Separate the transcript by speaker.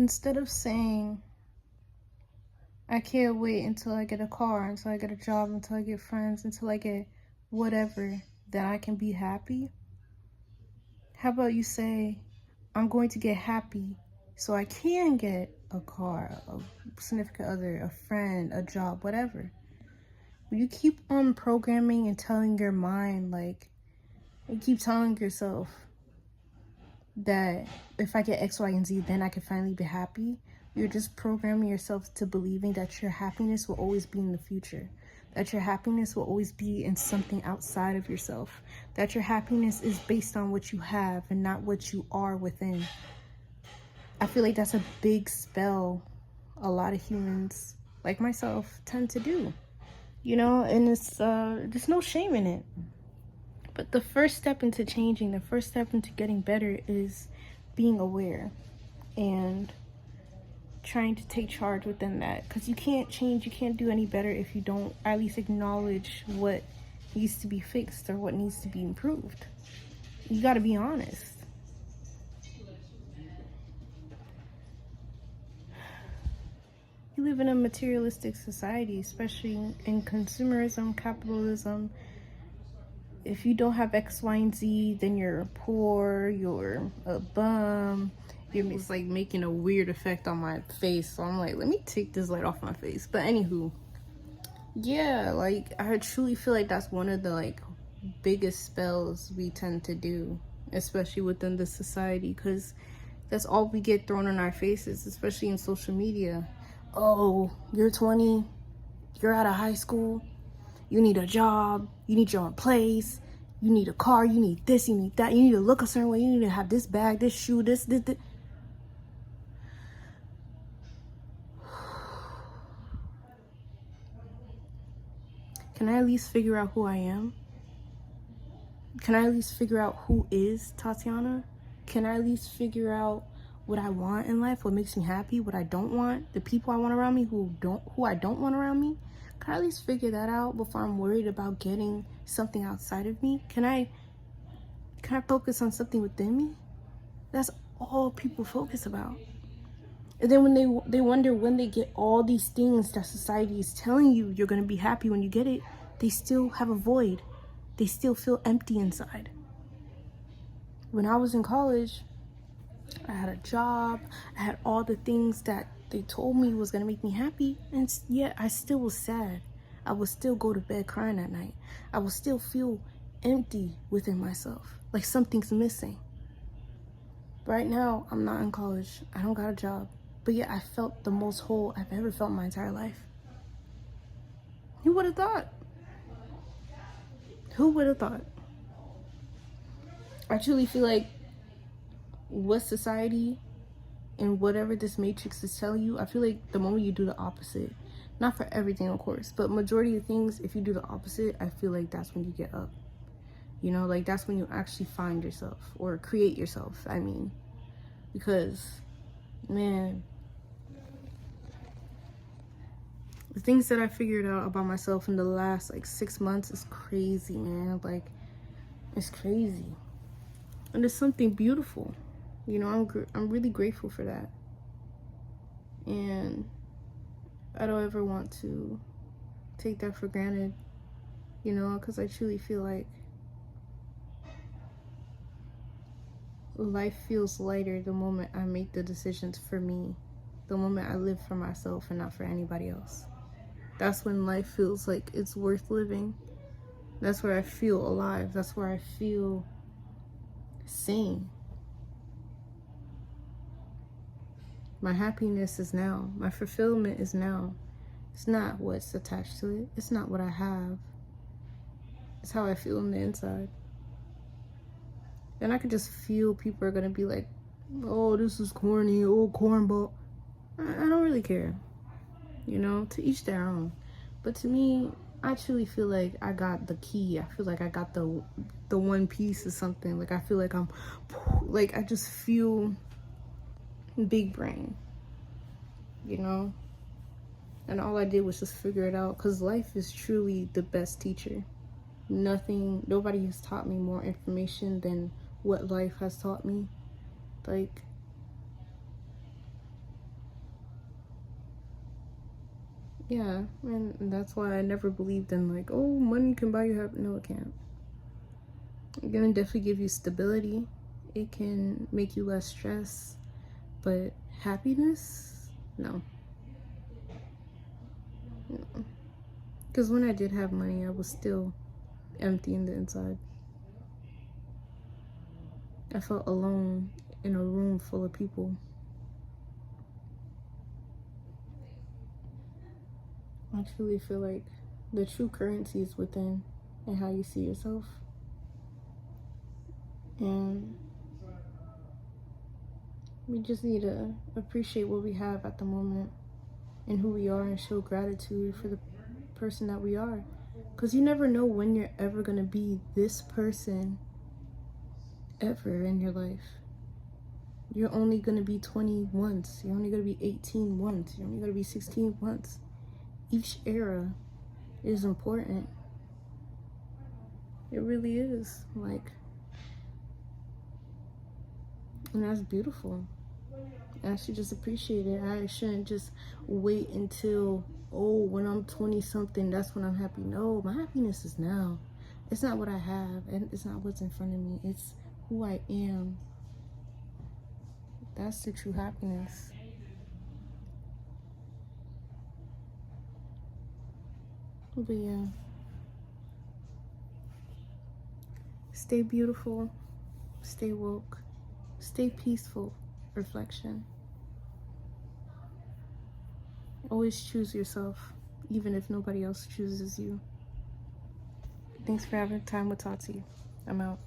Speaker 1: Instead of saying, I can't wait until I get a car, until I get a job, until I get friends, until I get whatever, then I can be happy. How about you say, I'm going to get happy so I can get a car, a significant other, a friend, a job, whatever. When you keep on programming and telling your mind, like, you keep telling yourself that if I get X, Y, and Z, then I can finally be happy, you're just programming yourself to believing that your happiness will always be in the future, that your happiness will always be in something outside of yourself, that your happiness is based on what you have and not what you are within. I feel like that's a big spell a lot of humans, like myself, tend to do, and it's there's no shame in it. But the first step into changing, the first step into getting better is being aware and trying to take charge within that. Because you can't change, you can't do any better if you don't at least acknowledge what needs to be fixed or what needs to be improved. You got to be honest. We live in a materialistic society, especially in consumerism, capitalism. If you don't have X, Y, and Z, then you're poor, you're a bum. It's like making a weird effect on my face. So I'm like, let me take this light off my face. But anywho, yeah, like I truly feel like that's one of the like biggest spells we tend to do, especially within this society, because that's all we get thrown in our faces, especially in social media. Oh, you're 20, you're out of high school, you need a job, you need your own place, you need a car, you need this, you need that, you need to look a certain way, you need to have this bag, this shoe, this. Can I at least figure out who I am? Can I at least figure out who is Tatiana? Can I at least figure out what I want in life, what makes me happy, what I don't want, the people I want around me who I don't want around me? Can I at least figure that out before I'm worried about getting something outside of me? Can I focus on something within me? That's all people focus about. And then when they wonder when they get all these things that society is telling you you're going to be happy when you get it, they still have a void. They still feel empty inside. When I was in college, I had a job, I had all the things that they told me was going to make me happy, and yet I still was sad. I would still go to bed crying at night. I would still feel empty within myself, like something's missing. Right now, I'm not in college. I don't got a job. But yet I felt the most whole I've ever felt in my entire life. Who would have thought? Who would have thought? I truly feel like what society and whatever this matrix is telling you, I feel like the moment you do the opposite, not for everything of course, but majority of things, if you do the opposite, I feel like that's when you get up. Like that's when you actually find yourself or create yourself, I mean. Because, man, the things that I figured out about myself in the last like 6 months is crazy, man. Like, it's crazy. And it's something beautiful. I'm really grateful for that. And I don't ever want to take that for granted, because I truly feel like life feels lighter the moment I make the decisions for me, the moment I live for myself and not for anybody else. That's when life feels like it's worth living. That's where I feel alive. That's where I feel sane. My happiness is now. My fulfillment is now. It's not what's attached to it. It's not what I have. It's how I feel on the inside. And I can just feel people are going to be like, oh, this is corny, oh, cornball. I don't really care. To each their own. But to me, I truly feel like I got the key. I feel like I got the one piece of something. Like I feel like I just feel big brain, and all I did was just figure it out, because life is truly the best teacher. Nobody has taught me more information than what life has taught me. Like, Yeah, and that's why I never believed in like, oh, money can buy you happiness. No, it can't. It can definitely give you stability. It can make you less stress, but happiness, no. No. Because when I did have money, I was still empty in the inside. I felt alone in a room full of people. I truly feel like the true currency is within and how you see yourself. And we just need to appreciate what we have at the moment and who we are and show gratitude for the person that we are. Because you never know when you're ever going to be this person ever in your life. You're only going to be 20 once. You're only going to be 18 once. You're only going to be 16 once. Each era is important. It really is. Like, and that's beautiful. I should just appreciate it. I shouldn't just wait until, oh, when I'm 20 something, that's when I'm happy. No, my happiness is now. It's not what I have, and it's not what's in front of me. It's who I am. That's the true happiness. But yeah, stay beautiful, stay woke, stay peaceful. Reflection. Always choose yourself, even if nobody else chooses you. Thanks for having time with Tati. I'm out.